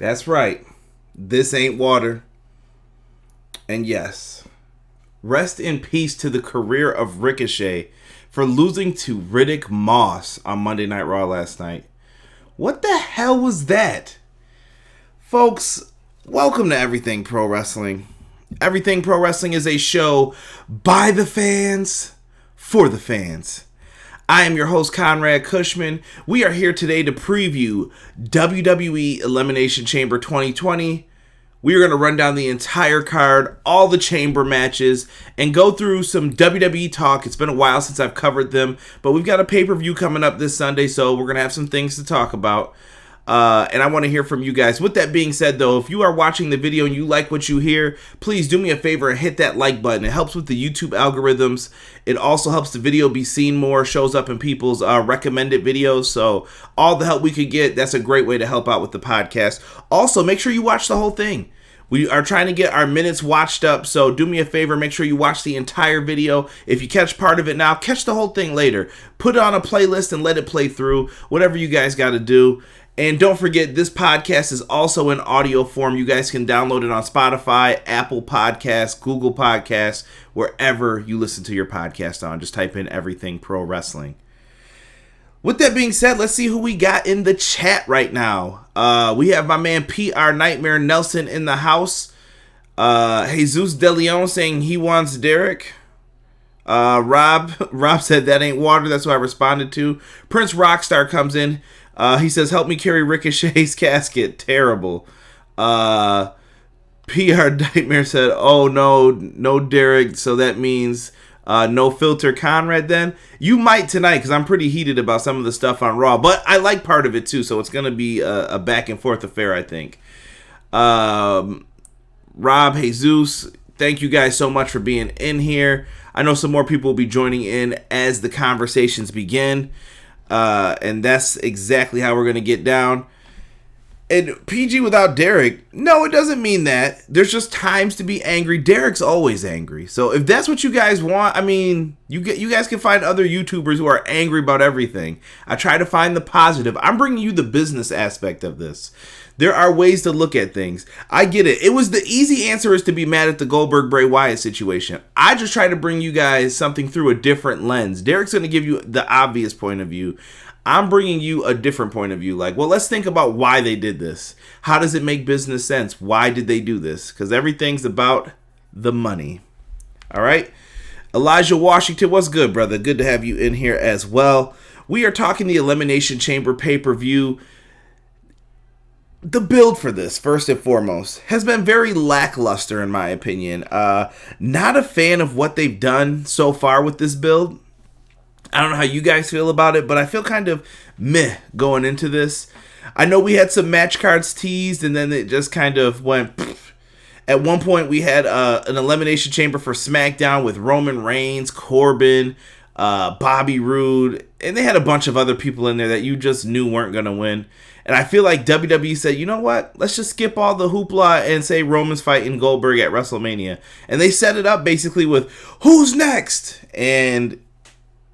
That's right. This ain't water. And yes, rest in peace to the career of Ricochet for losing to Riddick Moss on Monday Night Raw last night. What the hell was that? Folks, welcome to Everything Pro Wrestling. Everything Pro Wrestling is a show by the fans, for the fans. I am your host, Conrad Cushman. We are here today to preview WWE Elimination Chamber 2020. We are going to run down the entire card, all the chamber matches, and go through some WWE talk. It's been a while since I've covered them, but we've got a pay-per-view coming up this Sunday, so we're going to have some things to talk about. And I want to hear from you guys. With that being said, though, if you are watching the video and you like what you hear, please do me a favor and hit that like button. It helps with the YouTube algorithms. It also helps the video be seen more, shows up in people's recommended videos. So all the help we could get, that's a great way to help out with the podcast. Also, make sure you watch the whole thing. We are trying to get our minutes watched up, so do me a favor, make sure you watch the entire video. If you catch part of it now, catch the whole thing later. Put it on a playlist and let it play through, whatever you guys got to do. And don't forget, this podcast is also in audio form. You guys can download it on Spotify, Apple Podcasts, Google Podcasts, wherever you listen to your podcast on. Just type in Everything Pro Wrestling. With that being said, let's see who we got in the chat right now. We have my man PR Nightmare Nelson in the house. Jesus De Leon saying he wants Derek. Rob said that ain't water. That's what I responded to. Prince Rockstar comes in. He says, help me carry Ricochet's casket. Terrible. PR Nightmare said, oh no Derek. So that means no filter Conrad then. You might tonight because I'm pretty heated about some of the stuff on Raw. But I like part of it too. So it's going to be a back and forth affair, I think. Rob, Jesus, thank you guys so much for being in here. I know some more people will be joining in as the conversations begin. And that's exactly how we're going to get down. And PG without Derek, no, it doesn't mean that. There's just times to be angry. Derek's always angry. So if that's what you guys want, I mean, you guys can find other YouTubers who are angry about everything. I try to find the positive. I'm bringing you the business aspect of this. There are ways to look at things. I get it. It was the easy answer is to be mad at the Goldberg-Bray Wyatt situation. I just try to bring you guys something through a different lens. Derek's going to give you the obvious point of view. I'm bringing you a different point of view. Like, well, let's think about why they did this. How does it make business sense? Why did they do this? Because everything's about the money. All right? Elijah Washington, what's good, brother? Good to have you in here as well. We are talking the Elimination Chamber pay-per-view. The build for this, first and foremost, has been very lackluster in my opinion. Not a fan of what they've done so far with this build. I don't know how you guys feel about it, but I feel kind of meh going into this. I know we had some match cards teased, and then it just kind of went pfft. At one point, we had an Elimination Chamber for SmackDown with Roman Reigns, Corbin, Bobby Roode, and they had a bunch of other people in there that you just knew weren't going to win. And I feel like WWE said, you know what? Let's just skip all the hoopla and say Roman's fighting Goldberg at WrestleMania. And they set it up basically with, who's next? And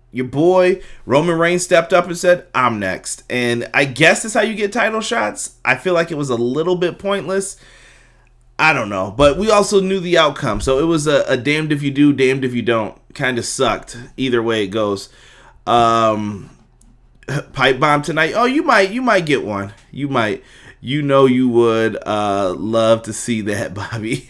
your boy Roman Reigns stepped up and said, I'm next. And I guess that's how you get title shots. I feel like it was a little bit pointless. I don't know. But we also knew the outcome. So it was a damned if you do, damned if you don't. Kind of sucked. Either way it goes. Pipe bomb tonight. Oh, you might get one. You might. You know you would love to see that, Bobby.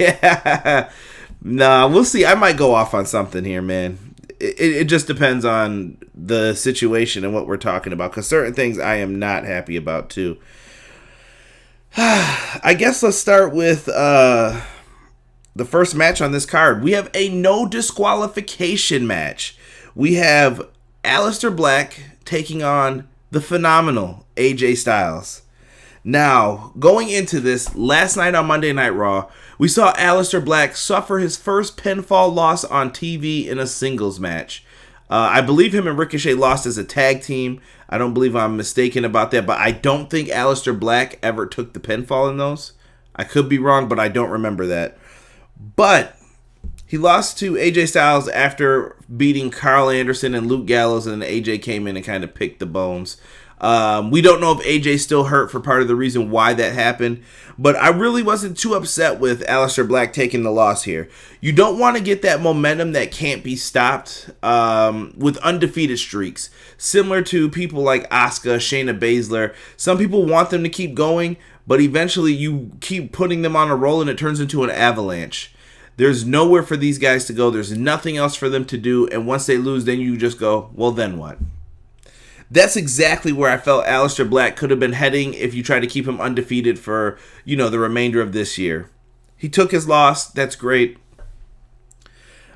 Nah, we'll see. I might go off on something here, man. It just depends on the situation and what we're talking about, because certain things I am not happy about too. I guess let's start with the first match on this card. We have a no disqualification match. We have Alistair Black taking on the phenomenal AJ Styles. Now, going into this, last night on Monday Night Raw, we saw Alistair Black suffer his first pinfall loss on TV in a singles match. I believe him and Ricochet lost as a tag team. I don't believe I'm mistaken about that, but I don't think Alistair Black ever took the pinfall in those. I could be wrong, but I don't remember that. But he lost to AJ Styles after beating Carl Anderson and Luke Gallows, and AJ came in and kind of picked the bones. We don't know if AJ's still hurt for part of the reason why that happened, but I really wasn't too upset with Alistair Black taking the loss here. You don't want to get that momentum that can't be stopped with undefeated streaks, similar to people like Asuka, Shayna Baszler. Some people want them to keep going, but eventually you keep putting them on a roll and it turns into an avalanche. There's nowhere for these guys to go. There's nothing else for them to do, and once they lose, then you just go, well, then what? That's exactly where I felt Alistair Black could have been heading if you try to keep him undefeated for, the remainder of this year. He took his loss. That's great.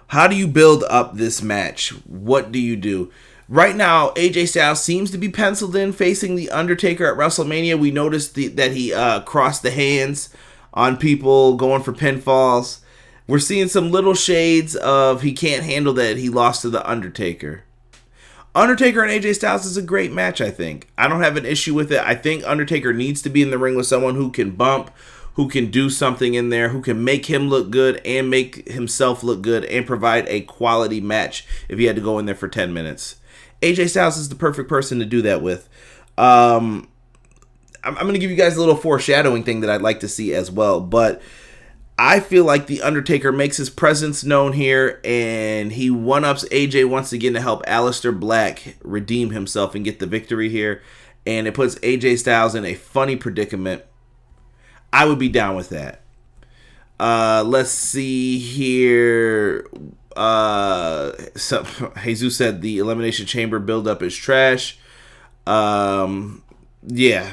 How do you build up this match? What do you do? Right now, AJ Styles seems to be penciled in facing The Undertaker at WrestleMania. We noticed that he crossed the hands on people going for pinfalls. We're seeing some little shades of he can't handle that he lost to The Undertaker. Undertaker and AJ Styles is a great match, I think. I don't have an issue with it. I think Undertaker needs to be in the ring with someone who can bump, who can do something in there, who can make him look good and make himself look good and provide a quality match if he had to go in there for 10 minutes. AJ Styles is the perfect person to do that with. I'm going to give you guys a little foreshadowing thing that I'd like to see as well, but I feel like The Undertaker makes his presence known here, and he one-ups AJ once again to help Alistair Black redeem himself and get the victory here, and it puts AJ Styles in a funny predicament. I would be down with that. Let's see here. Jesus said the Elimination Chamber build-up is trash. Yeah,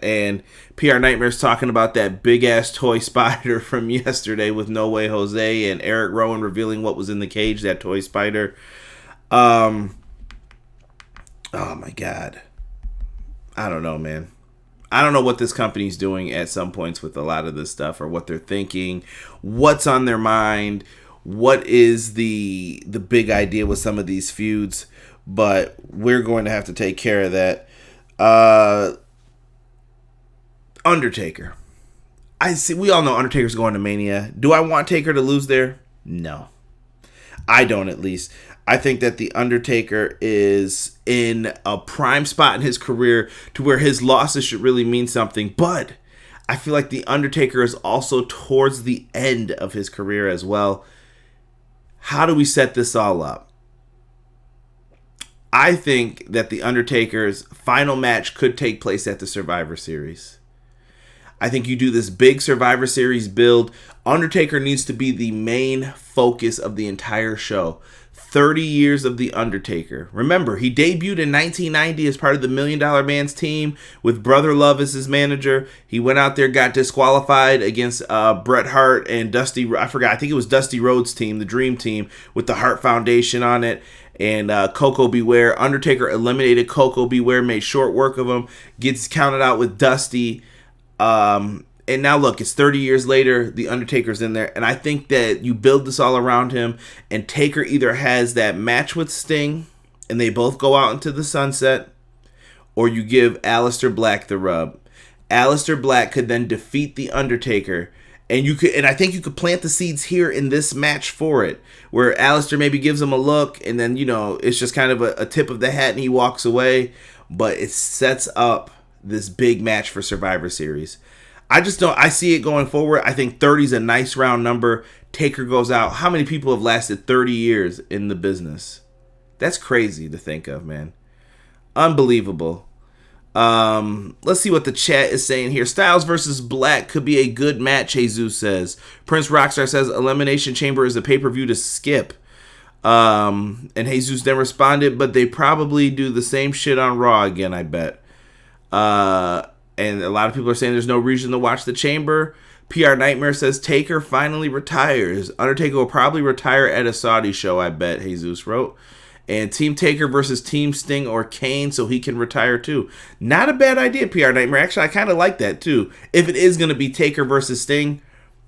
and PR Nightmare's talking about that big-ass toy spider from yesterday with No Way Jose and Eric Rowan revealing what was in the cage, that toy spider. Oh my God. I don't know, man. I don't know what this company's doing at some points with a lot of this stuff, or what they're thinking, what's on their mind, what is the big idea with some of these feuds, but we're going to have to take care of that. Undertaker. We all know Undertaker's going to Mania. Do I want Taker to lose there? No. I don't, at least. I think that The Undertaker is in a prime spot in his career to where his losses should really mean something, but I feel like The Undertaker is also towards the end of his career as well. How do we set this all up? I think that The Undertaker's final match could take place at the Survivor Series. I think you do this big Survivor Series build. Undertaker needs to be the main focus of the entire show. 30 years of The Undertaker. Remember, he debuted in 1990 as part of the $1 Million Man's team with Brother Love as his manager. He went out there, got disqualified against Bret Hart and Dusty. I forgot. I think it was Dusty Rhodes' team, the Dream Team, with the Hart Foundation on it. And Coco Beware. Undertaker eliminated Coco Beware, made short work of him, gets counted out with Dusty. And now look, it's 30 years later, The Undertaker's in there, and I think that you build this all around him, and Taker either has that match with Sting, and they both go out into the sunset, or you give Alistair Black the rub. Alistair Black could then defeat The Undertaker, and I think you could plant the seeds here in this match for it, where Alistair maybe gives him a look, and then, it's just kind of a tip of the hat, and he walks away, but it sets up this big match for Survivor Series. I see it going forward. I think 30 is a nice round number. Taker goes out. How many people have lasted 30 years in the business? That's crazy to think of, man. Unbelievable. Let's see what the chat is saying here. Styles versus Black could be a good match, Jesus says. Prince Rockstar says Elimination Chamber is a pay-per-view to skip. And Jesus then responded, but they probably do the same shit on Raw again, I bet. And a lot of people are saying there's no reason to watch the Chamber. PR Nightmare says Taker finally retires. Undertaker will probably retire at a Saudi show, I bet, Jesus wrote. And Team Taker versus Team Sting or Kane so he can retire too. Not a bad idea, PR Nightmare. Actually, I kind of like that too. If it is going to be Taker versus Sting,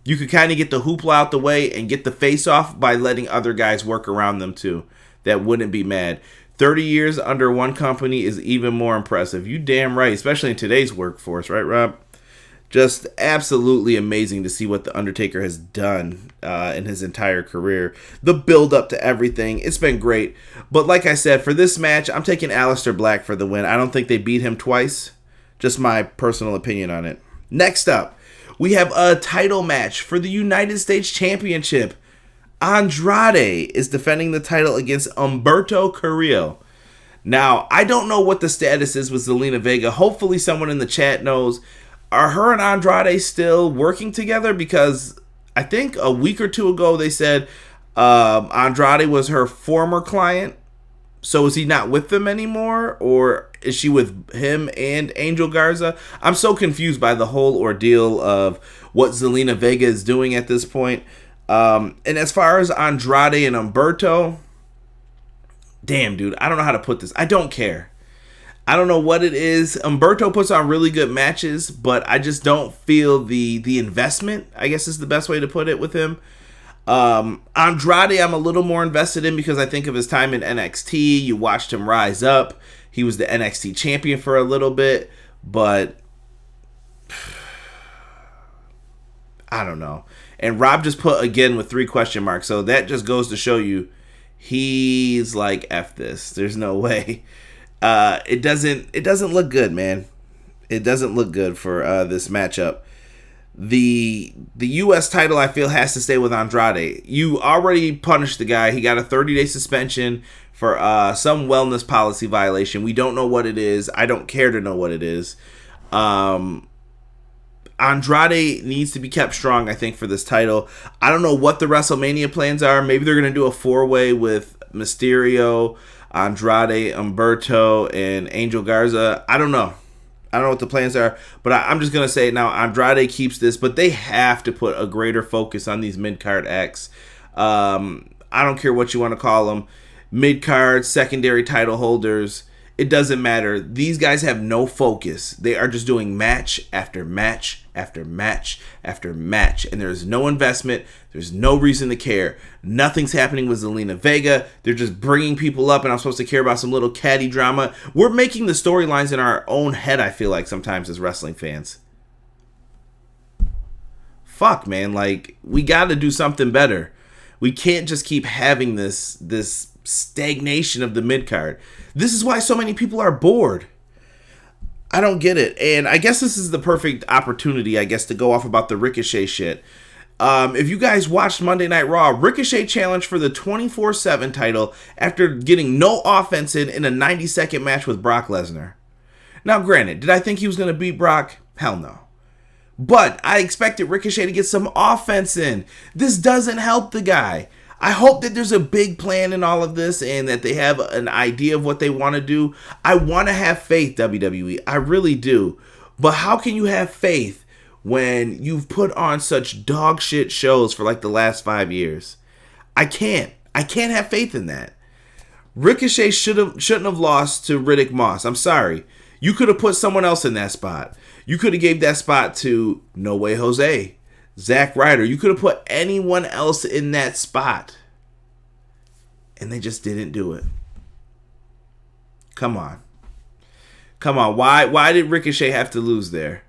you could kind of get the hoopla out the way and get the face off by letting other guys work around them too. That wouldn't be mad. 30 years under one company is even more impressive. You damn right, especially in today's workforce, right, Rob? Just absolutely amazing to see what The Undertaker has done in his entire career. The build up to everything, it's been great. But like I said, for this match, I'm taking Alistair Black for the win. I don't think they beat him twice. Just my personal opinion on it. Next up, we have a title match for the United States Championship. Andrade is defending the title against Humberto Carrillo. Now, I don't know what the status is with Zelina Vega. Hopefully someone in the chat knows. Are her and Andrade still working together? Because I think a week or two ago they said Andrade was her former client. So is he not with them anymore? Or is she with him and Angel Garza? I'm so confused by the whole ordeal of what Zelina Vega is doing at this point. And as far as Andrade and Humberto, damn, dude, I don't know how to put this. I don't care. I don't know what it is. Humberto puts on really good matches, but I just don't feel the investment, I guess is the best way to put it, with him. Andrade, I'm a little more invested in because I think of his time in NXT. You watched him rise up. He was the NXT champion for a little bit, but I don't know. And Rob just put again with 3 question marks, so that just goes to show you he's like, F this. There's no way. It doesn't look good, man. It doesn't look good for this matchup. The U.S. title, I feel, has to stay with Andrade. You already punished the guy. He got a 30-day suspension for some wellness policy violation. We don't know what it is. I don't care to know what it is. Andrade needs to be kept strong, I think, for this title. I don't know what the WrestleMania plans are. Maybe they're going to do a 4-way with Mysterio, Andrade, Humberto, and Angel Garza. I don't know. I don't know what the plans are, but I'm just going to say it now. Andrade keeps this, but they have to put a greater focus on these mid-card acts. I don't care what you want to call them. Mid-card, secondary title holders. It doesn't matter. These guys have no focus. They are just doing match after match after match after match. And there's no investment. There's no reason to care. Nothing's happening with Zelina Vega. They're just bringing people up, and I'm supposed to care about some little catty drama. We're making the storylines in our own head, I feel like, sometimes as wrestling fans. Fuck, man. Like, we got to do something better. We can't just keep having this stagnation of the mid-card. This is why so many people are bored. I don't get it. And I guess this is the perfect opportunity, I guess, to go off about the Ricochet shit. If you guys watched Monday Night Raw, Ricochet challenged for the 24/7 title after getting no offense in a 90-second match with Brock Lesnar. Now, granted, did I think he was going to beat Brock? Hell no. But I expected Ricochet to get some offense in. This doesn't help the guy. I hope that there's a big plan in all of this and that they have an idea of what they want to do. I want to have faith, WWE. I really do. But how can you have faith when you've put on such dog shit shows for like the last 5 years? I can't have faith in that. Ricochet shouldn't have lost to Riddick Moss. I'm sorry. You could have put someone else in that spot. You could have gave that spot to No Way Jose, Zack Ryder. You could have put anyone else in that spot. And they just didn't do it. Come on. Why did Ricochet have to lose there?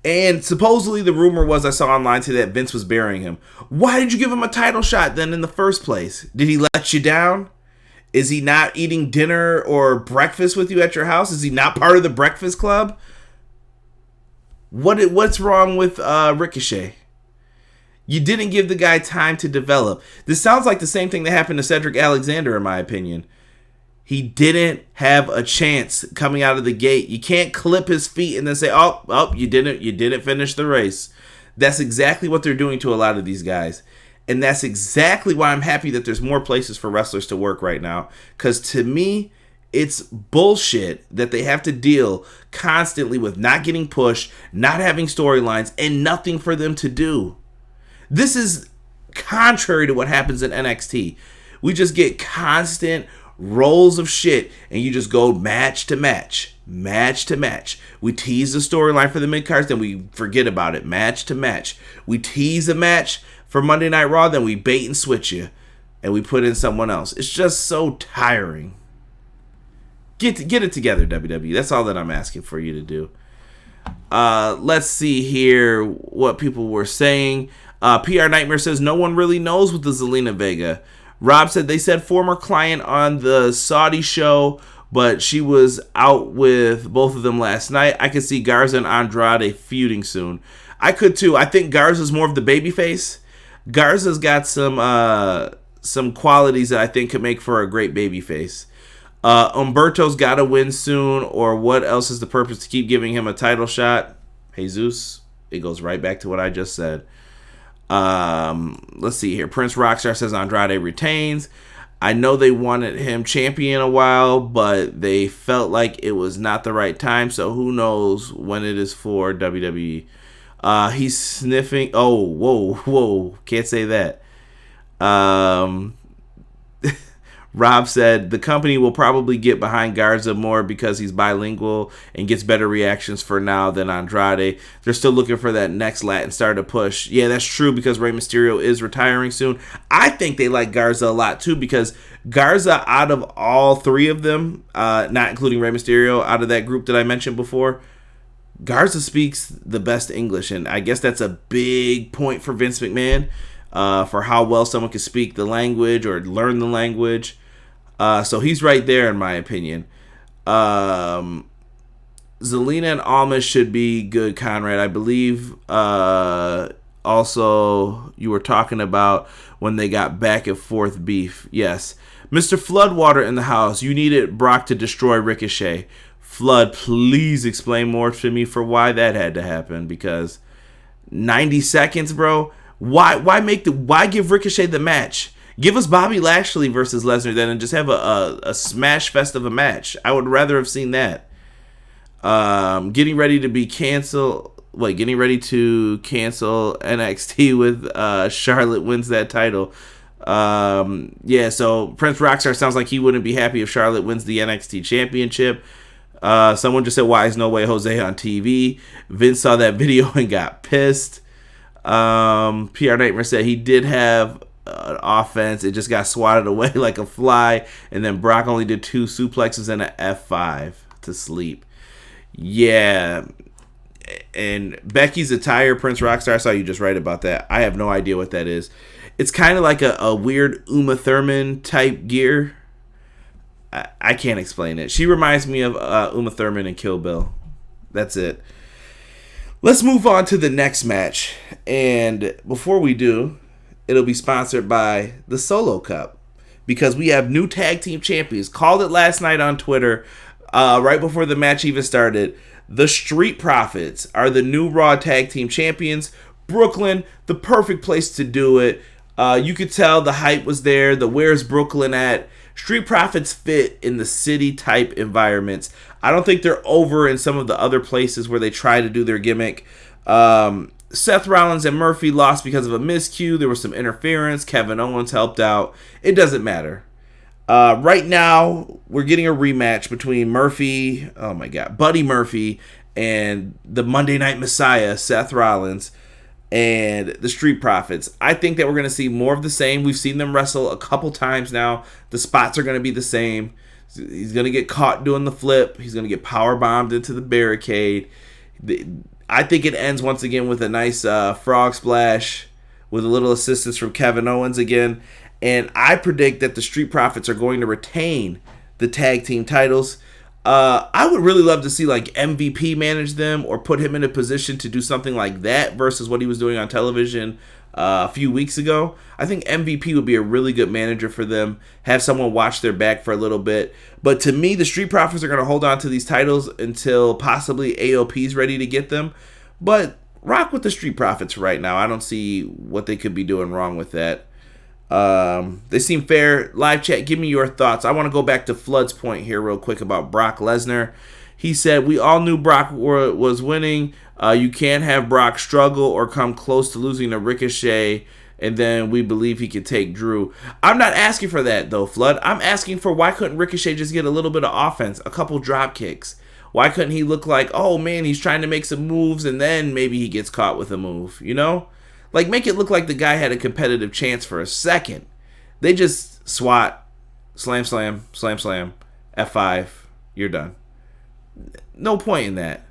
And supposedly the rumor was, I saw online today, that Vince was burying him. Why did you give him a title shot then in the first place? Did he let you down? Is he not eating dinner or breakfast with you at your house? Is he not part of the Breakfast Club? What's wrong with Ricochet? You didn't give the guy time to develop. This sounds like the same thing that happened to Cedric Alexander, in my opinion. He didn't have a chance coming out of the gate. You can't clip his feet and then say, oh, you didn't finish the race. That's exactly what they're doing to a lot of these guys. And that's exactly why I'm happy that there's more places for wrestlers to work right now. Because to me, it's bullshit that they have to deal constantly with not getting pushed, not having storylines, and nothing for them to do. This is contrary to what happens in NXT. We just get constant rolls of shit, and you just go match to match, match to match. We tease the storyline for the mid-cards, then we forget about it, match to match. We tease a match for Monday Night Raw, then we bait and switch you, and we put in someone else. It's just so tiring. Get it together, WWE. That's all that I'm asking for you to do. Let's see here what people were saying. PR Nightmare says no one really knows with the Zelina Vega. Rob said they said former client on the Saudi show, but she was out with both of them last night. I could see Garza and Andrade feuding soon. I could too. I think Garza's more of the babyface. Garza's got some qualities that I think could make for a great babyface. Humberto's got to win soon, or what else is the purpose to keep giving him a title shot? Jesus, it goes right back to what I just said. Let's see here. Prince Rockstar says Andrade retains. I know they wanted him champion a while, but they felt like it was not the right time, so who knows when it is for WWE. He's sniffing. Oh, whoa. Can't say that. Rob said the company will probably get behind Garza more because he's bilingual and gets better reactions for now than Andrade. They're still looking for that next Latin star to push. Yeah, that's true because Rey Mysterio is retiring soon. I think they like Garza a lot too because Garza, out of all three of them, not including Rey Mysterio, out of that group that I mentioned before, Garza speaks the best English, and I guess that's a big point for Vince McMahon for how well someone can speak the language or learn the language. So he's right there in my opinion. Zelina and Almas should be good, Conrad. I believe also you were talking about when they got back and forth beef. Yes. Mr. Floodwater in the house. You needed Brock to destroy Ricochet. Flood, please explain more to me for why that had to happen, because 90 seconds, bro. Why give Ricochet the match? Give us Bobby Lashley versus Lesnar then and just have a smash fest of a match. I would rather have seen that. Getting ready to cancel NXT with Charlotte wins that title. Yeah, so Prince Rockstar sounds like he wouldn't be happy if Charlotte wins the NXT championship. Someone just said, why is No Way Jose on TV? Vince saw that video and got pissed. PR Nightmare said he did have an offense. It just got swatted away like a fly. And then Brock only did 2 suplexes and an F5 to sleep. Yeah. And Becky's attire, Prince Rockstar, I saw you just write about that. I have no idea what that is. It's kind of like a weird Uma Thurman type gear. I can't explain it. She reminds me of Uma Thurman in Kill Bill. That's it. Let's move on to the next match. And before we do, it'll be sponsored by the Solo Cup, because we have new tag team champions. Called it last night on Twitter, right before the match even started. The Street Profits are the new Raw tag team champions. Brooklyn, the perfect place to do it. You could tell the hype was there. The where's Brooklyn at? Street Profits fit in the city type environments. I don't think they're over in some of the other places where they try to do their gimmick. Seth Rollins and Murphy lost because of a miscue. There was some interference. Kevin Owens helped out. It doesn't matter. Right now, we're getting a rematch between Buddy Murphy and the Monday Night Messiah, Seth Rollins, and the Street Profits. I think that we're going to see more of the same. We've seen them wrestle a couple times now. The spots are going to be the same. He's going to get caught doing the flip. He's going to get power bombed into the barricade. I think it ends once again with a nice frog splash with a little assistance from Kevin Owens again. And I predict that the Street Profits are going to retain the tag team titles. I would really love to see like MVP manage them or put him in a position to do something like that versus what he was doing on television a few weeks ago. I think MVP would be a really good manager for them. Have someone watch their back for a little bit. But to me, the Street Profits are going to hold on to these titles until possibly AOP's ready to get them. But rock with the Street Profits right now. I don't see what they could be doing wrong with that. They seem fair. Live chat, give me your thoughts. I want to go back to Flood's point here real quick about Brock Lesnar. He said, we all knew Brock was winning. You can't have Brock struggle or come close to losing to Ricochet, and then we believe he could take Drew. I'm not asking for that, though, Flood. I'm asking for why couldn't Ricochet just get a little bit of offense, a couple drop kicks? Why couldn't he look like, oh, man, he's trying to make some moves, and then maybe he gets caught with a move, you know? Like, make it look like the guy had a competitive chance for a second. They just swat, slam, slam, slam, slam, F5, you're done. No point in that.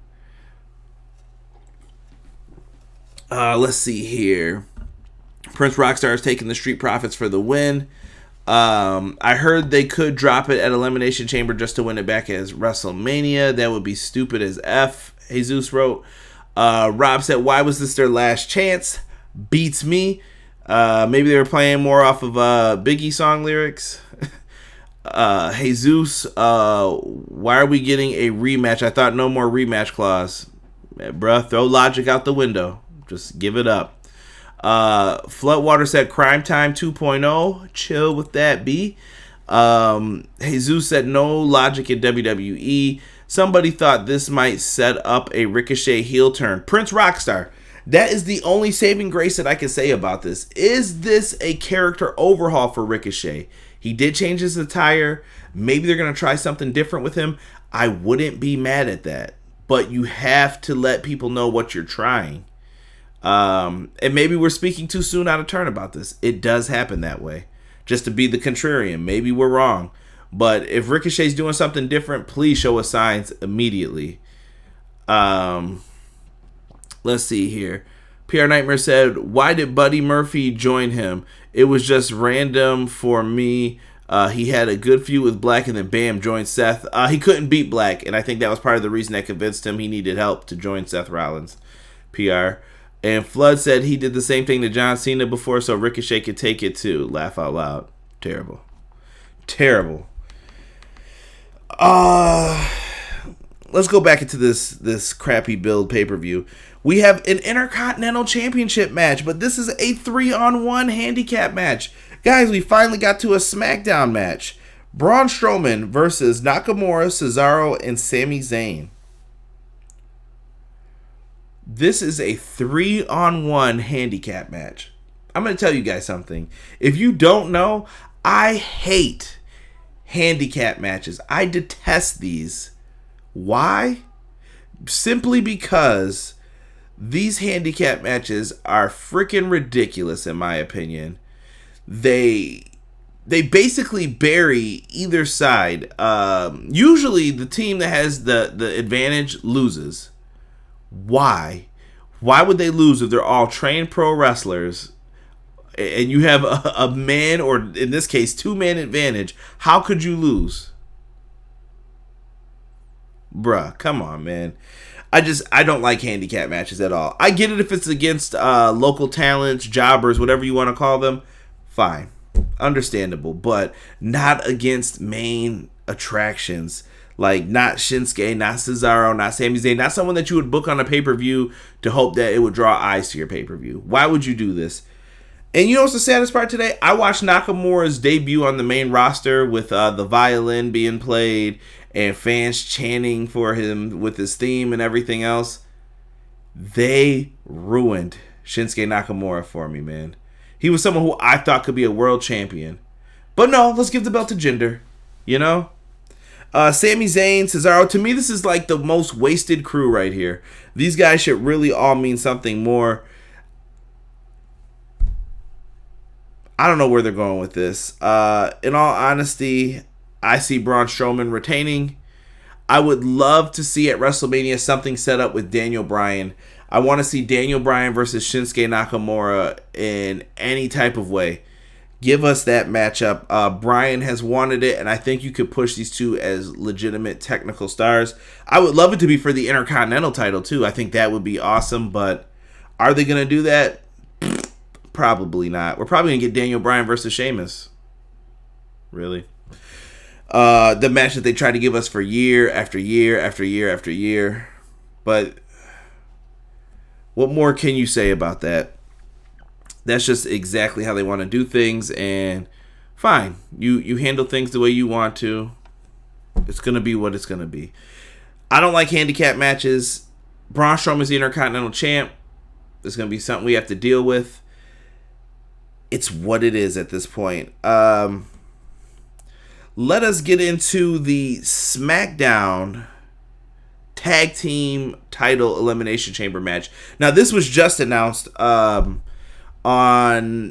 Let's see here. Prince Rockstar is taking the Street Profits for the win. I heard they could drop it at Elimination Chamber just to win it back as WrestleMania. That would be stupid as F, Jesus wrote. Rob said, why was this their last chance? Beats me. Maybe they were playing more off of Biggie song lyrics. Jesus, why are we getting a rematch? I thought no more rematch clause. Bruh, throw logic out the window. Just give it up. Floodwater said Crime Time 2.0. Chill with that, B. Jesus said no logic in WWE. Somebody thought this might set up a Ricochet heel turn. Prince Rockstar. That is the only saving grace that I can say about this. Is this a character overhaul for Ricochet? He did change his attire. Maybe they're going to try something different with him. I wouldn't be mad at that. But you have to let people know what you're trying. And maybe we're speaking too soon out of turn about this. It does happen that way. Just to be the contrarian. Maybe we're wrong. But if Ricochet's doing something different, please show us signs immediately. Let's see here. PR Nightmare said, why did Buddy Murphy join him? It was just random for me. He had a good feud with Black and then bam, joined Seth. He couldn't beat Black, and I think that was part of the reason that convinced him he needed help to join Seth Rollins. PR. And Flood said he did the same thing to John Cena before so Ricochet could take it too. Laugh out loud. Terrible. Terrible. Let's go back into this crappy build pay-per-view. We have an Intercontinental Championship match, but this is a 3-on-1 handicap match. Guys, we finally got to a SmackDown match. Braun Strowman versus Nakamura, Cesaro, and Sami Zayn. This is a 3-on-1 handicap match. I'm going to tell you guys something. If you don't know, I hate handicap matches. I detest these. Why? Simply because these handicap matches are freaking ridiculous in my opinion. They basically bury either side. Usually the team that has the advantage loses. Why? Why would they lose if they're all trained pro wrestlers and you have a man, or in this case, 2-man advantage? How could you lose? Bruh, come on, man. I don't like handicap matches at all. I get it if it's against local talents, jobbers, whatever you want to call them. Fine. Understandable. But not against main attractions. Like, not Shinsuke, not Cesaro, not Sami Zayn, not someone that you would book on a pay-per-view to hope that it would draw eyes to your pay-per-view. Why would you do this? And you know what's the saddest part today? I watched Nakamura's debut on the main roster with the violin being played and fans chanting for him with his theme and everything else. They ruined Shinsuke Nakamura for me, man. He was someone who I thought could be a world champion. But no, let's give the belt to Jinder. You know? Sami Zayn, Cesaro, to me this is like the most wasted crew right here. These guys should really all mean something more. I don't know where they're going with this. In all honesty, I see Braun Strowman retaining. I would love to see at WrestleMania something set up with Daniel Bryan. I want to see Daniel Bryan versus Shinsuke Nakamura in any type of way. Give us that matchup. Bryan has wanted it, and I think you could push these two as legitimate technical stars. I would love it to be for the Intercontinental title, too. I think that would be awesome, but are they going to do that? Probably not. We're probably going to get Daniel Bryan versus Sheamus. Really? The match that they tried to give us for year after year after year after year. But what more can you say about that? That's just exactly how they want to do things, and fine. You handle things the way you want to. It's going to be what it's going to be. I don't like handicap matches. Braun Strowman's the Intercontinental Champ. It's going to be something we have to deal with. It's what it is at this point. Let us get into the SmackDown Tag Team Title Elimination Chamber match. Now, this was just announced on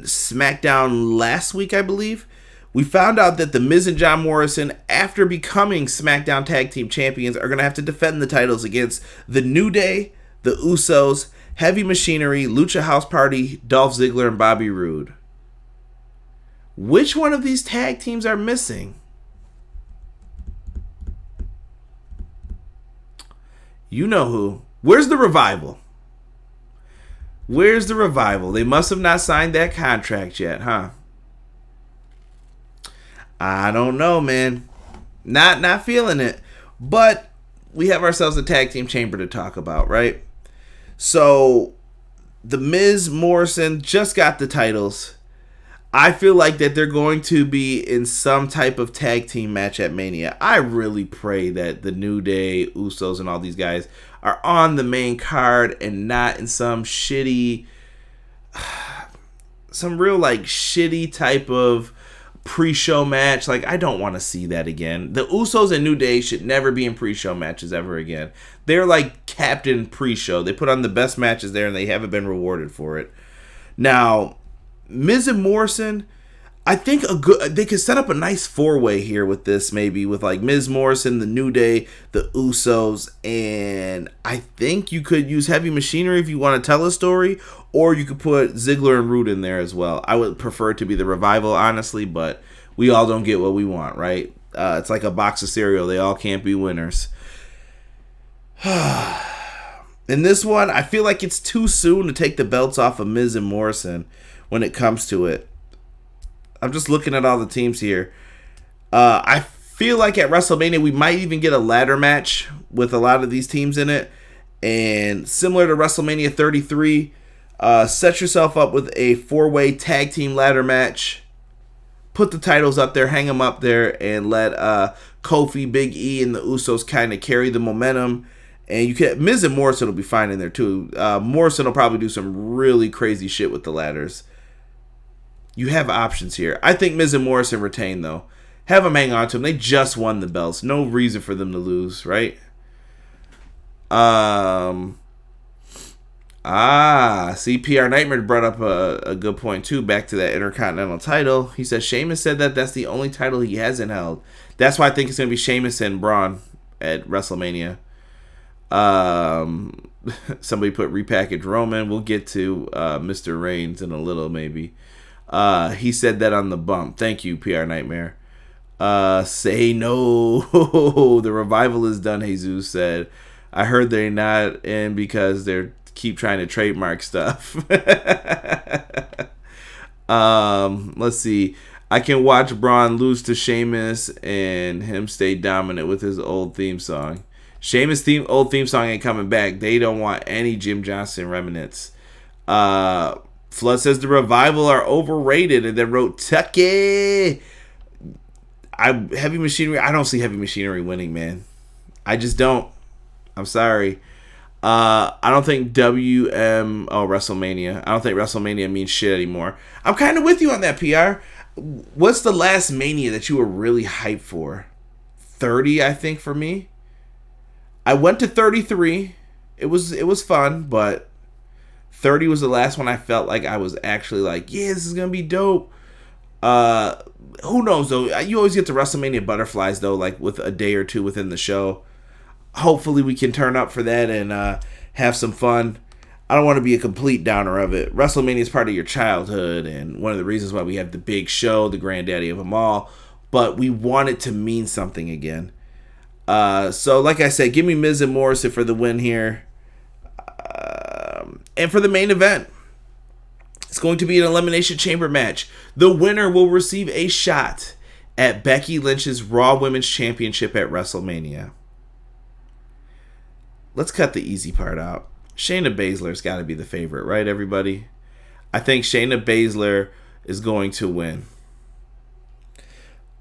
SmackDown last week, I believe. We found out that The Miz and John Morrison, after becoming SmackDown Tag Team Champions, are going to have to defend the titles against The New Day, The Usos, Heavy Machinery, Lucha House Party, Dolph Ziggler, and Bobby Roode. Which one of these tag teams are missing? You know who. Where's the Revival? Where's the Revival? They must have not signed that contract yet, huh? I don't know, man. Not feeling it. But we have ourselves a tag team chamber to talk about, right? So, The Miz, Morrison just got the titles. I feel like that they're going to be in some type of tag team match at Mania. I really pray that the New Day, Usos, and all these guys are on the main card and not in some shitty, some real like shitty type of pre-show match. Like, I don't want to see that again. The Usos and New Day should never be in pre-show matches ever again. They're like captain pre-show. They put on the best matches there and they haven't been rewarded for it. Now, Miz and Morrison, I think they could set up a nice four-way here with this, maybe with like Miz, Morrison, the New Day, the Usos, and I think you could use Heavy Machinery if you want to tell a story, or you could put Ziggler and Roode in there as well. I would prefer it to be the Revival, honestly, but we all don't get what we want, right? It's like a box of cereal. They all can't be winners. In this one, I feel like it's too soon to take the belts off of Miz and Morrison when it comes to it. I'm just looking at all the teams here. I feel like at WrestleMania we might even get a ladder match with a lot of these teams in it. And similar to WrestleMania 33, set yourself up with a four-way tag team ladder match. Put the titles up there, hang them up there, and let Kofi, Big E, and the Usos kind of carry the momentum. And you can Miz and Morrison will be fine in there too. Morrison will probably do some really crazy shit with the ladders. You have options here. I think Miz and Morrison retain, though. Have them hang on to them. They just won the belts. No reason for them to lose, right? See, PR Nightmare brought up a good point, too, back to that Intercontinental title. He said Sheamus said that that's the only title he hasn't held. That's why I think it's going to be Sheamus and Braun at WrestleMania. Somebody put repackaged Roman. We'll get to Mr. Reigns in a little, maybe. He said that on the bump. Thank you, PR Nightmare. Say no. The Revival is done, Jesus said. I heard they're not in because they're keep trying to trademark stuff. Let's see. I can watch Braun lose to Sheamus and him stay dominant with his old theme song. Sheamus' old theme song ain't coming back. They don't want any Jim Johnson remnants. Flood says the Revival are overrated and then wrote Tucky. Heavy Machinery. I don't see Heavy Machinery winning, man. I just don't. I'm sorry. I don't think WrestleMania. I don't think WrestleMania means shit anymore. I'm kind of with you on that, PR. What's the last Mania that you were really hyped for? 30, I think, for me. I went to 33. It was fun, but 30 was the last one I felt like I was actually like, yeah, this is gonna be dope. Who knows though? You always get the WrestleMania butterflies though, like with a day or two within the show. Hopefully we can turn up for that and have some fun. I don't want to be a complete downer of it. WrestleMania is part of your childhood and one of the reasons why we have the big show, the granddaddy of them all. But we want it to mean something again. So like I said, give me Miz and Morrison for the win here. And for the main event, it's going to be an Elimination Chamber match. The winner will receive a shot at Becky Lynch's Raw Women's Championship at WrestleMania. Let's cut the easy part out. Shayna Baszler's got to be the favorite, right, everybody? I think Shayna Baszler is going to win.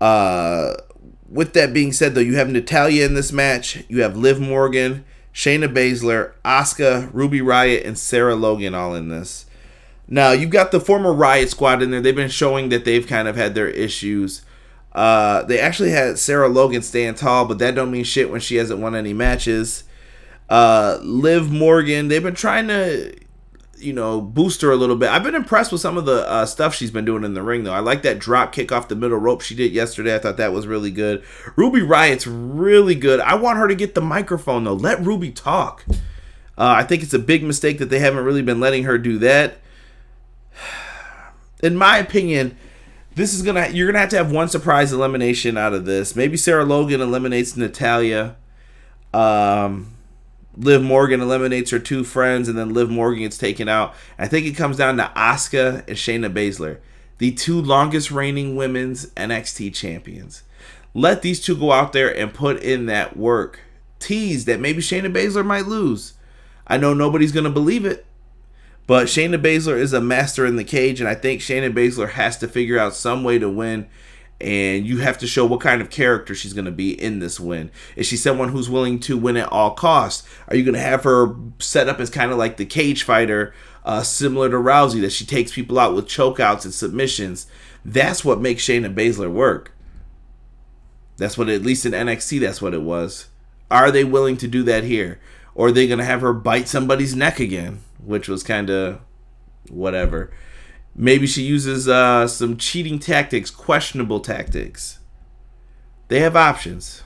With that being said, though, you have Natalya in this match. You have Liv Morgan, Shayna Baszler, Asuka, Ruby Riott, and Sarah Logan all in this. Now, you've got the former Riott Squad in there. They've been showing that they've kind of had their issues. They actually had Sarah Logan stand tall, but that don't mean shit when she hasn't won any matches. Liv Morgan, they've been trying to, boost her a little bit. I've been impressed with some of the stuff she's been doing in the ring, though. I like that drop kick off the middle rope she did yesterday. I thought that was really good. Ruby Riott's really good. I want her to get the microphone, though. Let Ruby talk. I think it's a big mistake that they haven't really been letting her do that. In my opinion, you're gonna have to have one surprise elimination out of this. Maybe Sarah Logan eliminates Natalya. Liv Morgan eliminates her two friends, and then Liv Morgan gets taken out. I think it comes down to Asuka and Shayna Baszler, the two longest reigning women's NXT champions. Let these two go out there and put in that work. Tease that maybe Shayna Baszler might lose. I know nobody's going to believe it, but Shayna Baszler is a master in the cage, and I think Shayna Baszler has to figure out some way to win, and you have to show what kind of character she's going to be in this win. Is she someone who's willing to win at all costs? Are you going to have her set up as kind of like the cage fighter, similar to Rousey, that she takes people out with chokeouts and submissions? That's what makes Shayna Baszler work. That's what, at least in NXT, that's what it was. Are they willing to do that here? Or are they going to have her bite somebody's neck again? Which was kind of whatever. Maybe she uses some cheating tactics, questionable tactics. They have options.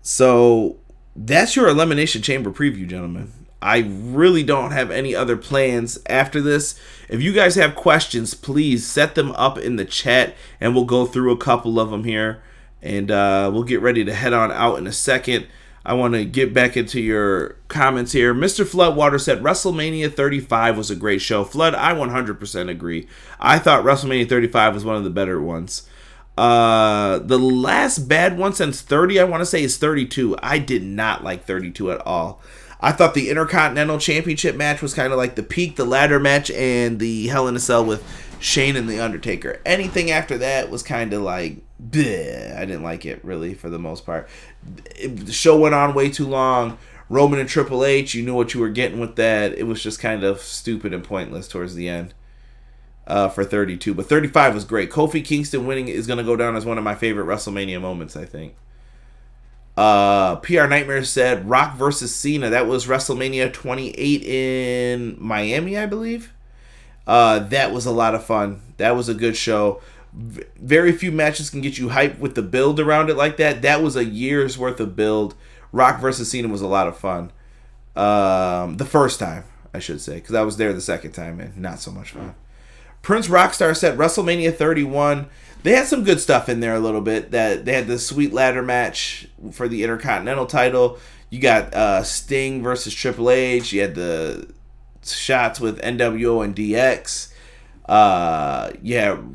So that's your Elimination Chamber preview, gentlemen. I really don't have any other plans after this. If you guys have questions, please set them up in the chat, and we'll go through a couple of them here. And we'll get ready to head on out in a second. I want to get back into your comments here. Mr. Floodwater said WrestleMania 35 was a great show. Flood, I 100% agree. I thought WrestleMania 35 was one of the better ones. The last bad one since 30, I want to say, is 32. I did not like 32 at all. I thought the Intercontinental Championship match was kind of like the peak, the ladder match, and the Hell in a Cell with Shane and The Undertaker. Anything after that was kind of like, bleh. I didn't like it, really, for the most part. The show went on way too long. Roman and Triple H, you knew what you were getting with that. It was just kind of stupid and pointless towards the end for 32. But 35 was great. Kofi Kingston winning is going to go down as one of my favorite WrestleMania moments, I think. PR Nightmare said Rock versus Cena. That was WrestleMania 28 in Miami, I believe. That was a lot of fun. That was a good show. Very few matches can get you hyped with the build around it like that. That was a year's worth of build. Rock versus Cena was a lot of fun. The first time, I should say, because I was there the second time and not so much fun. Prince Rockstar said WrestleMania 31. They had some good stuff in there a little bit. That they had the sweet ladder match for the Intercontinental title. You got Sting versus Triple H. You had the shots with NWO and DX.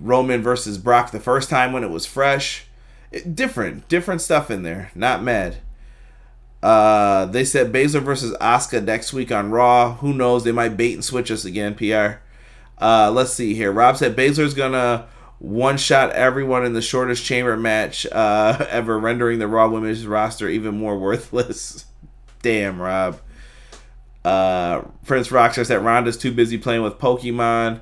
Roman versus Brock the first time when it was fresh. Different stuff in there. Not mad. They said Baszler versus Asuka next week on Raw. Who knows? They might bait and switch us again, PR. Let's see here. Rob said Baszler's gonna one-shot everyone in the shortest chamber match ever, rendering the Raw Women's roster even more worthless. Damn, Rob. Prince Rockstar said Ronda's too busy playing with Pokemon.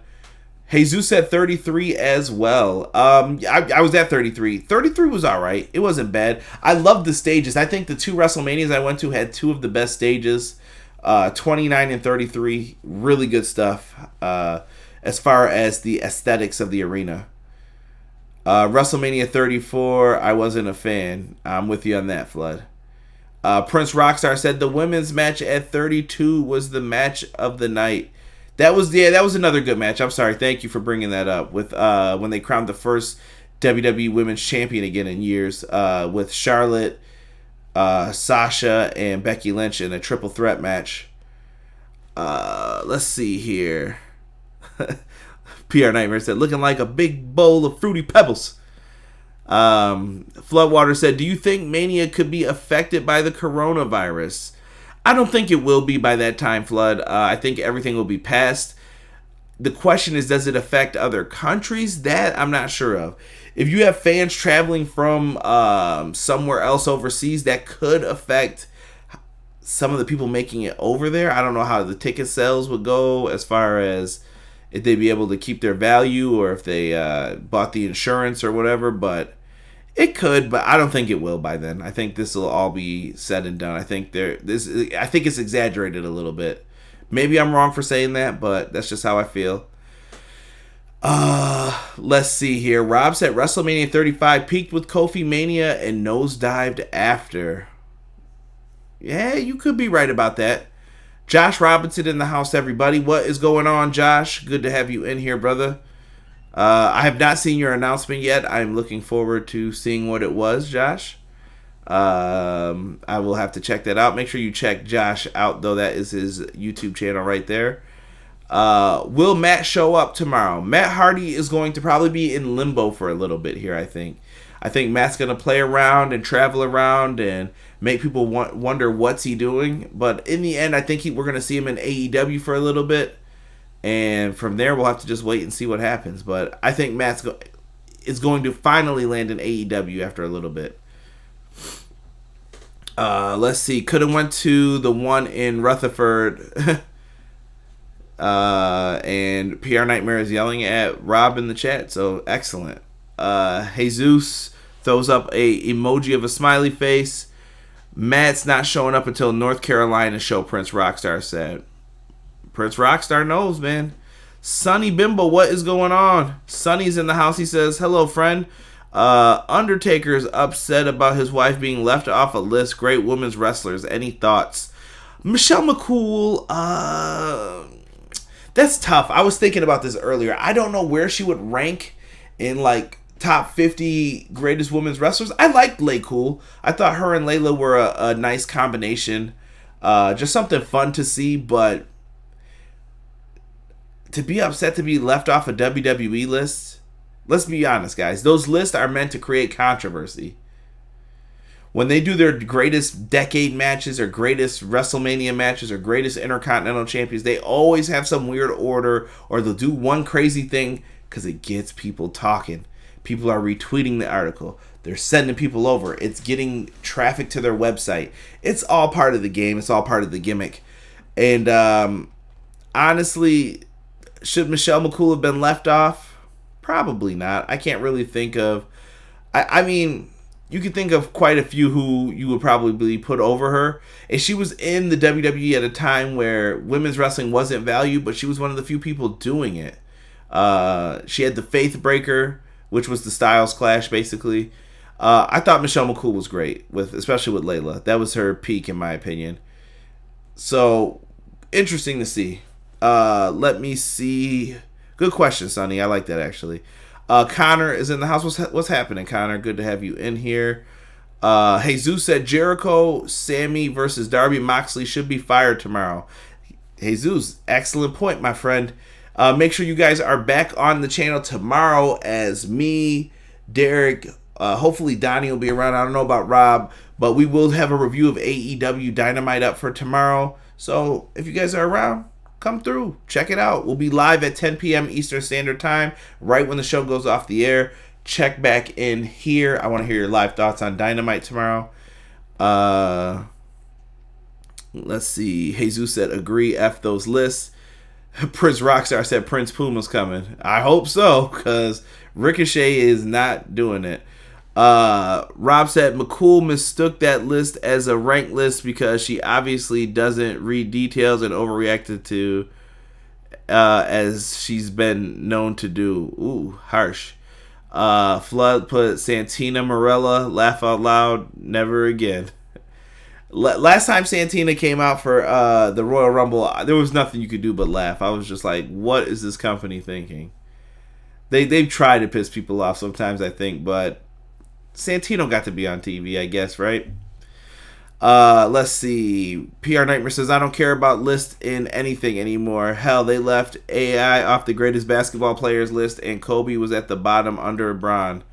Jesus said 33 as well. I was at 33. 33 was alright. It wasn't bad. I loved the stages. I think the two WrestleManias I went to had two of the best stages. 29 and 33. Really good stuff as far as the aesthetics of the arena. WrestleMania 34, I wasn't a fan. I'm with you on that, Flood. Prince Rockstar said the women's match at 32 was the match of the night. That was another good match. I'm sorry. Thank you for bringing that up. With when they crowned the first WWE Women's Champion again in years, with Charlotte, Sasha, and Becky Lynch in a triple threat match. Let's see here. PR Nightmare said, looking like a big bowl of Fruity Pebbles. Floodwater said, do you think Mania could be affected by the coronavirus? I don't think it will be by that time, Flood. I think everything will be past. The question is, does it affect other countries? That I'm not sure of. If you have fans traveling from somewhere else overseas, that could affect some of the people making it over there. I don't know how the ticket sales would go as far as if they'd be able to keep their value or if they bought the insurance or whatever, but it could, but I don't think it will by then. I think this will all be said and done. I think it's exaggerated a little bit. Maybe I'm wrong for saying that, but that's just how I feel. Let's see here. Rob said WrestleMania 35 peaked with Kofi Mania and nosedived after. Yeah, you could be right about that. Josh Robinson in the house, everybody. What is going on, Josh? Good to have you in here, brother. I have not seen your announcement yet. I'm looking forward to seeing what it was, Josh. I will have to check that out. Make sure you check Josh out, though. That is his YouTube channel right there. Will Matt show up tomorrow? Matt Hardy is going to probably be in limbo for a little bit here, I think. I think Matt's going to play around and travel around and make people wonder what's he doing. But in the end, I think we're going to see him in AEW for a little bit. And from there, we'll have to just wait and see what happens. But I think Matt is going to finally land in AEW after a little bit. Let's see. Could have went to the one in Rutherford. And PR Nightmare is yelling at Rob in the chat. So, excellent. Jesus throws up a emoji of a smiley face. Matt's not showing up until North Carolina show, Prince Rockstar said. Prince Rockstar knows, man. Sonny Bimbo, what is going on? Sonny's in the house. He says, hello, friend. Undertaker's upset about his wife being left off a list. Great women's wrestlers. Any thoughts? Michelle McCool, that's tough. I was thinking about this earlier. I don't know where she would rank in, like, top 50 greatest women's wrestlers. I liked Cool. I thought her and Layla were a nice combination. Just something fun to see, but to be upset to be left off a WWE list, let's be honest, guys. Those lists are meant to create controversy. When they do their greatest decade matches or greatest WrestleMania matches or greatest Intercontinental champions, they always have some weird order or they'll do one crazy thing because it gets people talking. People are retweeting the article. They're sending people over. It's getting traffic to their website. It's all part of the game. It's all part of the gimmick. And honestly, should Michelle McCool have been left off? Probably not. I can't really think of... I mean, you could think of quite a few who you would probably put over her. And she was in the WWE at a time where women's wrestling wasn't valued, but she was one of the few people doing it. She had the Faith Breaker, which was the Styles Clash, basically. I thought Michelle McCool was great, especially with Layla. That was her peak, in my opinion. So, interesting to see. Let me see. Good question, Sonny. I like that, actually. Connor is in the house. What's happening, Connor? Good to have you in here. Jesus said Jericho, Sami versus Darby Moxley should be fired tomorrow. Jesus, excellent point, my friend. Make sure you guys are back on the channel tomorrow as me, Derek, hopefully Donnie will be around. I don't know about Rob, but we will have a review of AEW Dynamite up for tomorrow. So if you guys are around, come through. Check it out. We'll be live at 10 p.m. Eastern Standard Time, right when the show goes off the air. Check back in here. I want to hear your live thoughts on Dynamite tomorrow. Let's see. Jesus said, agree, F those lists. Prince Rockstar said Prince Puma's coming. I hope so, because Ricochet is not doing it. Rob said McCool mistook that list as a ranked list because she obviously doesn't read details and overreacted to as she's been known to do. Ooh, harsh. Flood put Santina Marella, laugh out loud, never again. Last time Santina came out for the Royal Rumble, there was nothing you could do but laugh. I was just like, what is this company thinking? They've tried to piss people off sometimes, I think, but Santino got to be on TV, I guess, right? Let's see. PR Nightmare says, I don't care about lists in anything anymore. Hell, they left AI off the greatest basketball players list, and Kobe was at the bottom under Braun.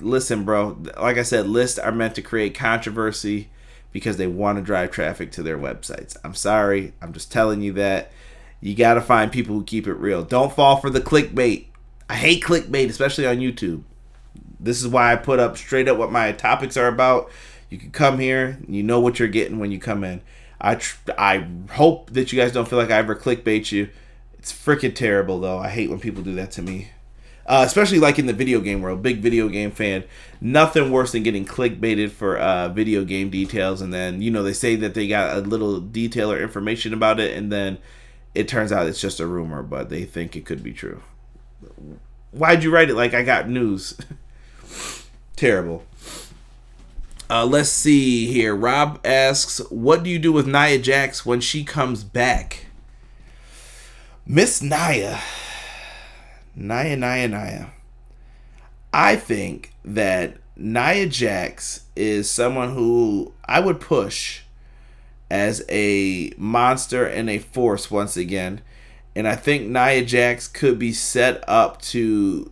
Listen, bro, like I said, lists are meant to create controversy because they want to drive traffic to their websites. I'm sorry. I'm just telling you that. You got to find people who keep it real. Don't fall for the clickbait. I hate clickbait, especially on YouTube. This is why I put up straight up what my topics are about. You can come here. You know what you're getting when you come in. I hope that you guys don't feel like I ever clickbait you. It's freaking terrible, though. I hate when people do that to me. Especially like in the video game world. Big video game fan. Nothing worse than getting clickbaited for video game details. And then, you know, they say that they got a little detail or information about it. And then it turns out it's just a rumor. But they think it could be true. Why'd you write it like I got news? Terrible. Let's see here. Rob asks, what do you do with Nia Jax when she comes back? Miss Nia. Nia. I think that Nia Jax is someone who I would push as a monster and a force once again. And I think Nia Jax could be set up to...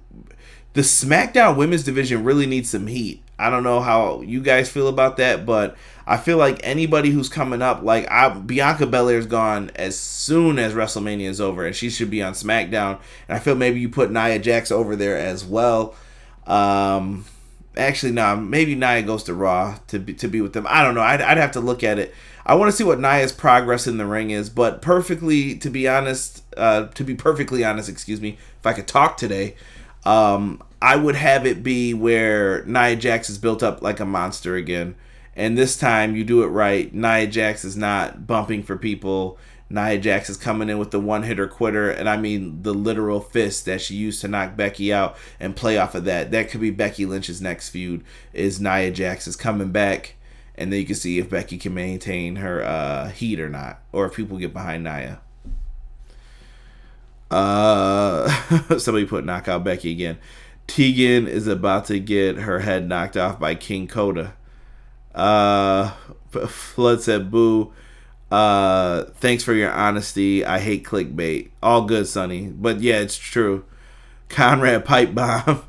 The SmackDown women's division really needs some heat. I don't know how you guys feel about that, but I feel like anybody who's coming up, like Bianca Belair's gone as soon as WrestleMania is over, and she should be on SmackDown. And I feel maybe you put Nia Jax over there as well. Actually, no, maybe Nia goes to Raw to be with them. I don't know. I'd have to look at it. I want to see what Nia's progress in the ring is, but to be perfectly honest, if I could talk today, I would have it be where Nia Jax is built up like a monster again. And this time you do it right. Nia Jax is not bumping for people. Nia Jax is coming in with the one-hitter quitter, and I mean the literal fist that she used to knock Becky out and play off of that. That could be Becky Lynch's next feud, is Nia Jax is coming back, and then you can see if Becky can maintain her heat or not, or if people get behind Nia. Somebody put knockout Becky again. Tegan is about to get her head knocked off by King Coda. Flood said, boo. Thanks for your honesty. I hate clickbait. All good, Sonny. But yeah, it's true. Conrad Pipe Bomb.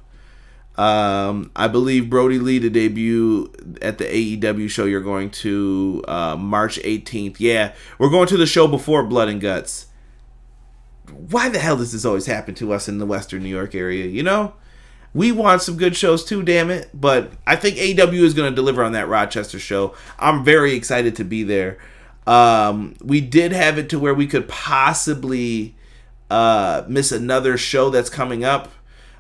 I believe Brody Lee to debut at the AEW show you're going to March 18th. Yeah, we're going to the show before Blood and Guts. Why the hell does this always happen to us in the Western New York area? You know? We want some good shows too, damn it. But I think AEW is going to deliver on that Rochester show. I'm very excited to be there. We did have it to where we could possibly miss another show that's coming up.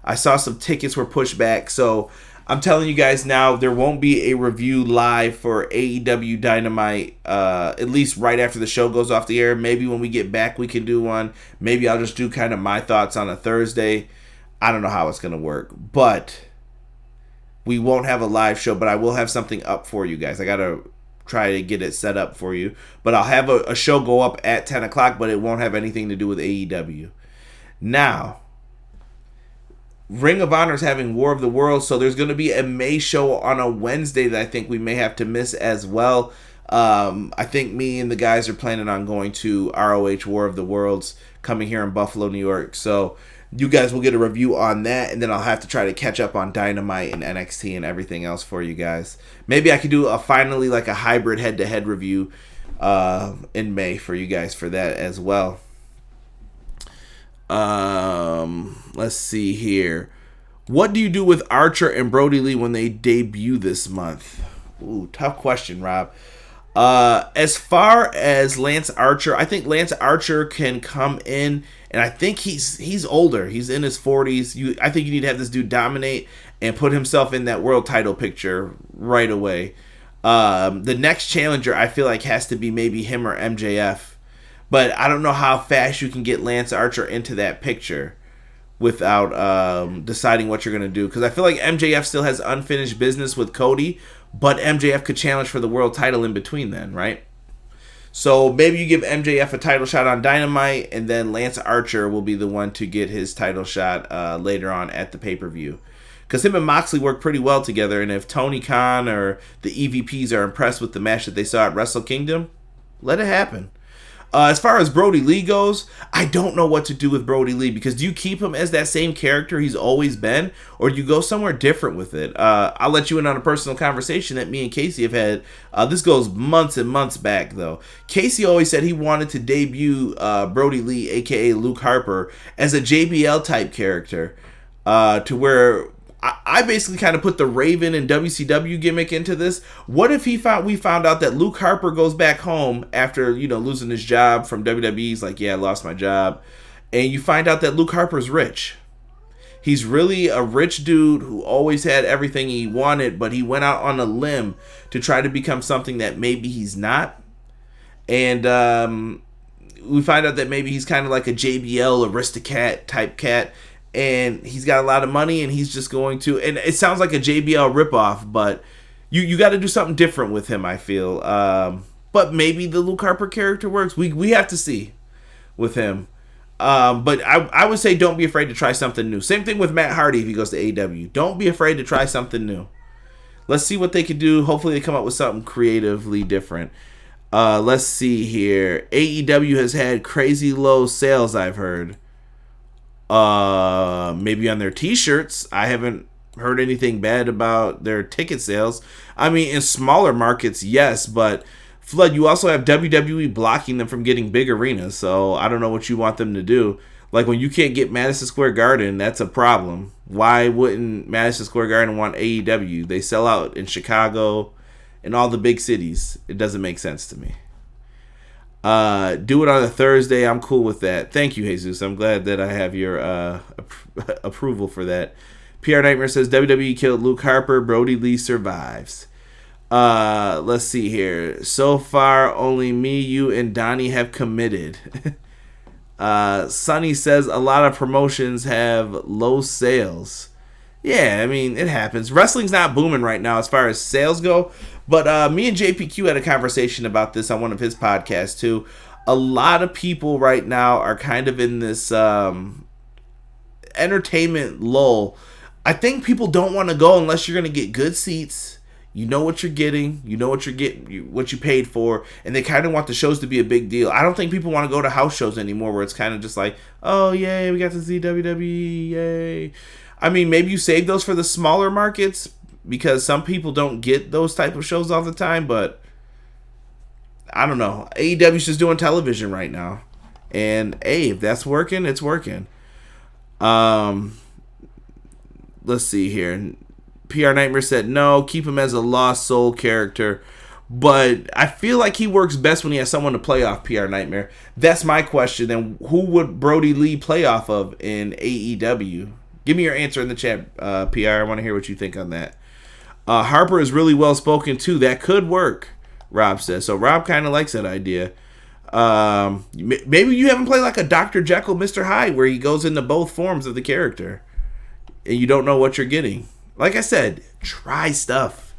I saw some tickets were pushed back. So I'm telling you guys now, there won't be a review live for AEW Dynamite, at least right after the show goes off the air. Maybe when we get back, we can do one. Maybe I'll just do kind of my thoughts on a Thursday. I don't know how it's going to work, but we won't have a live show, but I will have something up for you guys. I got to try to get it set up for you, but I'll have a show go up at 10 o'clock, but it won't have anything to do with AEW. Now, Ring of Honor is having War of the Worlds, so there's going to be a May show on a Wednesday that I think we may have to miss as well. I think me and the guys are planning on going to ROH War of the Worlds coming here in Buffalo, New York, so you guys will get a review on that, and then I'll have to try to catch up on Dynamite and NXT and everything else for you guys. Maybe I could do a hybrid head-to-head review in May for you guys for that as well. Let's see here. What do you do with Archer and Brody Lee when they debut this month? Ooh, tough question, Rob. As far as Lance Archer, I think Lance Archer can come in, and I think he's older. He's in his 40s. I think you need to have this dude dominate and put himself in that world title picture right away. The next challenger, I feel like, has to be maybe him or MJF. But I don't know how fast you can get Lance Archer into that picture without deciding what you're going to do. Because I feel like MJF still has unfinished business with Cody, but MJF could challenge for the world title in between then, right? So maybe you give MJF a title shot on Dynamite, and then Lance Archer will be the one to get his title shot later on at the pay-per-view. Because him and Moxley work pretty well together, and if Tony Khan or the EVPs are impressed with the match that they saw at Wrestle Kingdom, let it happen. As far as Brody Lee goes, I don't know what to do with Brody Lee, because do you keep him as that same character he's always been, or do you go somewhere different with it? I'll let you in on a personal conversation that me and Casey have had. This goes months and months back, though. Casey always said he wanted to debut Brody Lee, a.k.a. Luke Harper, as a JBL-type character, to where I basically kind of put the Raven and WCW gimmick into this. What if we found out that Luke Harper goes back home after, losing his job from WWE? He's like, yeah, I lost my job. And you find out that Luke Harper's rich. He's really a rich dude who always had everything he wanted, but he went out on a limb to try to become something that maybe he's not. And we find out that maybe he's kind of like a JBL Aristocat type cat. And he's got a lot of money, and he's just going to... And it sounds like a JBL ripoff, but You got to do something different with him, I feel. But maybe the Luke Harper character works. We have to see with him. But I would say don't be afraid to try something new. Same thing with Matt Hardy if he goes to AEW. Don't be afraid to try something new. Let's see what they can do. Hopefully they come up with something creatively different. Let's see here. AEW has had crazy low sales, I've heard. Maybe on their t-shirts. I haven't heard anything bad about their ticket sales. I mean, in smaller markets, yes, but Flood, you also have WWE blocking them from getting big arenas, so I don't know what you want them to do. Like, when you can't get Madison Square Garden, that's a problem. Why wouldn't Madison Square Garden want AEW? They sell out in Chicago and all the big cities. It doesn't make sense to me. Do it on a Thursday. I'm cool with that. Thank you, Jesus. I'm glad that I have your approval for that. PR Nightmare says WWE killed Luke Harper. Brody Lee survives. Let's see here. So far, only me, you, and Donnie have committed. Sonny says a lot of promotions have low sales. Yeah, I mean, it happens. Wrestling's not booming right now as far as sales go. But me and JPQ had a conversation about this on one of his podcasts, too. A lot of people right now are kind of in this entertainment lull. I think people don't want to go unless you're going to get good seats. You know what you're getting. You know what you're getting, what you paid for. And they kind of want the shows to be a big deal. I don't think people want to go to house shows anymore where it's kind of just like, oh, yay, we got to see WWE, yay. I mean, maybe you save those for the smaller markets because some people don't get those type of shows all the time. But I don't know. AEW's just doing television right now. And, hey, if that's working, it's working. Let's see here. PR Nightmare said no, keep him as a lost soul character. But I feel like he works best when he has someone to play off PR Nightmare. That's my question. And who would Brody Lee play off of in AEW? Give me your answer in the chat, PR. I want to hear what you think on that. Harper is really well spoken too. That could work, Rob says. So Rob kind of likes that idea. Maybe you haven't played like a Dr. Jekyll, Mr. Hyde, where he goes into both forms of the character. And you don't know what you're getting. Like I said, try stuff.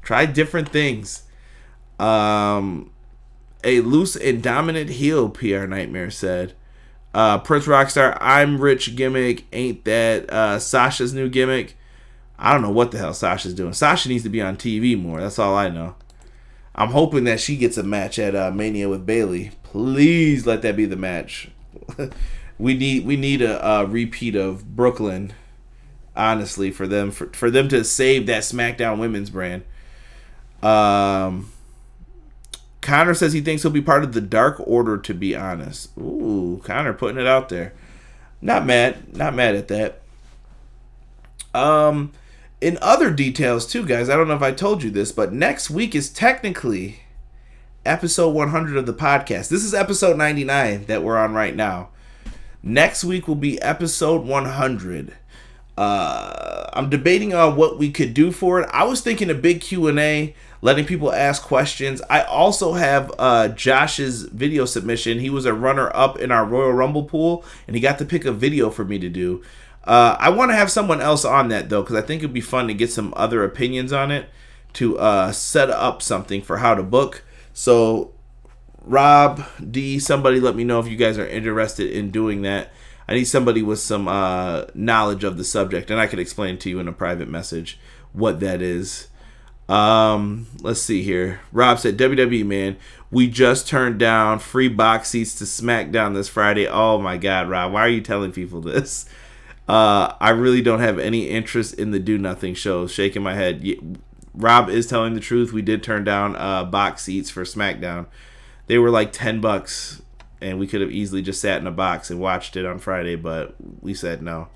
Try different things. A loose and dominant heel, PR Nightmare said. Prince Rockstar, I'm rich gimmick. Ain't that Sasha's new gimmick? I don't know what the hell Sasha's doing. Sasha needs to be on TV more. That's all I know. I'm hoping that she gets a match at Mania with Bayley. Please let that be the match. we need a repeat of Brooklyn. Honestly, for them to save that SmackDown women's brand. Connor says he thinks he'll be part of the Dark Order, to be honest. Ooh, Connor putting it out there. Not mad at that. In other details too, guys, I don't know if I told you this, but next week is technically episode 100 of the podcast. This is episode 99 that we're on right now. Next week will be episode 100. I'm debating on what we could do for it. I was thinking a big Q&A, letting people ask questions. I also have Josh's video submission. He was a runner-up in our Royal Rumble pool, and he got to pick a video for me to do. I want to have someone else on that, though, because I think it'd be fun to get some other opinions on it to set up something for how to book. So, Rob, D, somebody let me know if you guys are interested in doing that. I need somebody with some knowledge of the subject, and I could explain to you in a private message what that is. Let's see here. Rob said, WWE, man, we just turned down free box seats to SmackDown this Friday. Oh, my God, Rob, why are you telling people this? I really don't have any interest in the Do Nothing shows. Shaking my head. Rob is telling the truth. We did turn down box seats for SmackDown. They were like $10. And we could have easily just sat in a box and watched it on Friday, but we said no.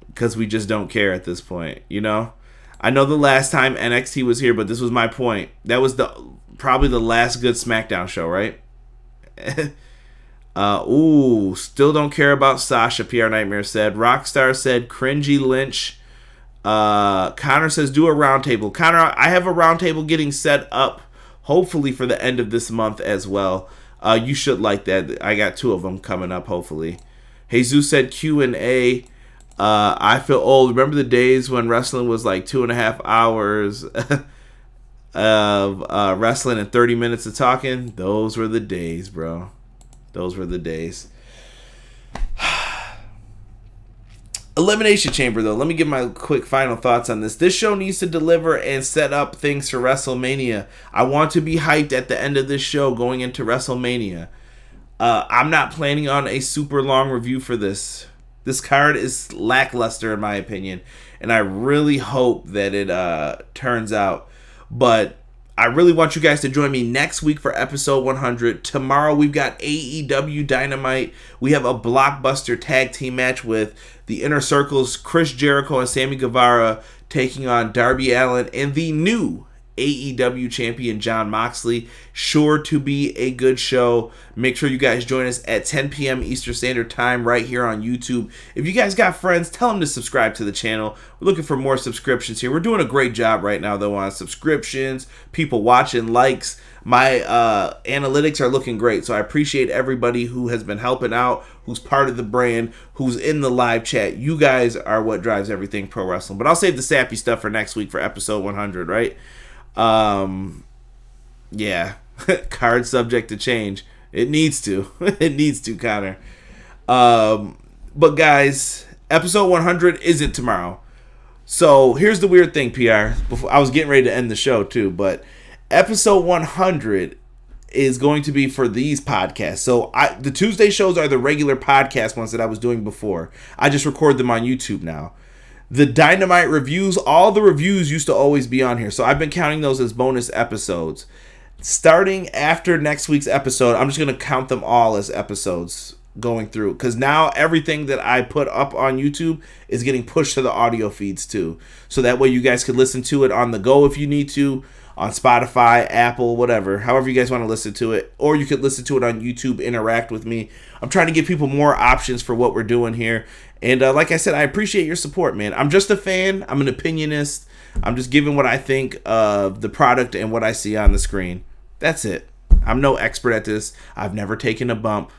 Because we just don't care at this point, you know? I know the last time NXT was here, but this was my point. That was probably the last good SmackDown show, right? Still don't care about Sasha, PR Nightmare said. Rockstar said, cringy Lynch. Connor says, do a roundtable. Connor, I have a roundtable getting set up, hopefully for the end of this month as well. You should like that. I got 2 of them coming up, hopefully. Jesus said Q&A. I feel old. Remember the days when wrestling was like 2.5 hours of wrestling and 30 minutes of talking? Those were the days, bro. Those were the days. Elimination Chamber, though. Let me give my quick final thoughts on this. This show needs to deliver and set up things for WrestleMania. I want to be hyped at the end of this show going into WrestleMania. I'm not planning on a super long review for this. This card is lackluster in my opinion, and I really hope that it turns out. But I really want you guys to join me next week for episode 100. Tomorrow we've got AEW Dynamite. We have a blockbuster tag team match with the Inner Circle's Chris Jericho and Sammy Guevara taking on Darby Allin and the new AEW champion Jon Moxley. Sure to be a good show. Make sure you guys join us at 10 p.m. Eastern Standard Time right here on YouTube. If you guys got friends, tell them to subscribe to the channel. We're looking for more subscriptions here. We're doing a great job right now, though, on subscriptions, people watching, likes. My analytics are looking great, so I appreciate everybody who has been helping out, who's part of the brand, who's in the live chat. You guys are what drives everything pro wrestling. But I'll save the sappy stuff for next week for episode 100, right? Yeah. Card subject to change. It needs to. It needs to, Connor. But guys, episode 100 isn't tomorrow. So here's the weird thing, PR. Before I was getting ready to end the show too, but episode 100 is going to be for these podcasts. So the Tuesday shows are the regular podcast ones that I was doing before. I just record them on YouTube now. The Dynamite reviews, all the reviews used to always be on here. So I've been counting those as bonus episodes. Starting after next week's episode, I'm just going to count them all as episodes going through. Because now everything that I put up on YouTube is getting pushed to the audio feeds too. So that way you guys can listen to it on the go if you need to. On Spotify, Apple, whatever. However you guys want to listen to it. Or you could listen to it on YouTube, interact with me. I'm trying to give people more options for what we're doing here. And like I said, I appreciate your support, man. I'm just a fan. I'm an opinionist. I'm just giving what I think of the product and what I see on the screen. That's it. I'm no expert at this. I've never taken a bump.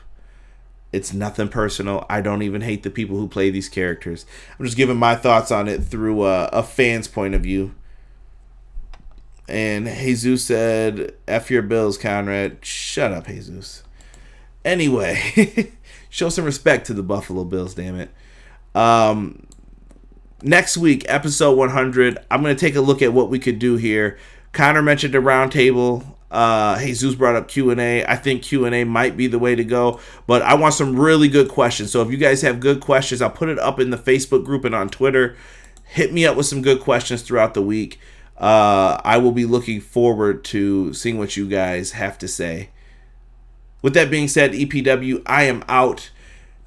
It's nothing personal. I don't even hate the people who play these characters. I'm just giving my thoughts on it through a fan's point of view. And Jesus said, F your Bills, Conrad. Shut up, Jesus. Anyway, show some respect to the Buffalo Bills, damn it. Next week, episode 100, I'm going to take a look at what we could do here. Connor mentioned a roundtable. Jesus brought up Q&A. I think Q&A might be the way to go, but I want some really good questions. So if you guys have good questions, I'll put it up in the Facebook group and on Twitter. Hit me up with some good questions throughout the week. I will be looking forward to seeing what you guys have to say. With that being said, EPW, I am out.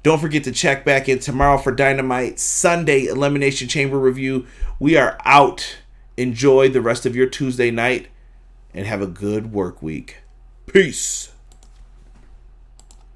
Don't forget to check back in tomorrow for Dynamite Sunday Elimination Chamber review. We are out. Enjoy the rest of your Tuesday night and have a good work week. Peace.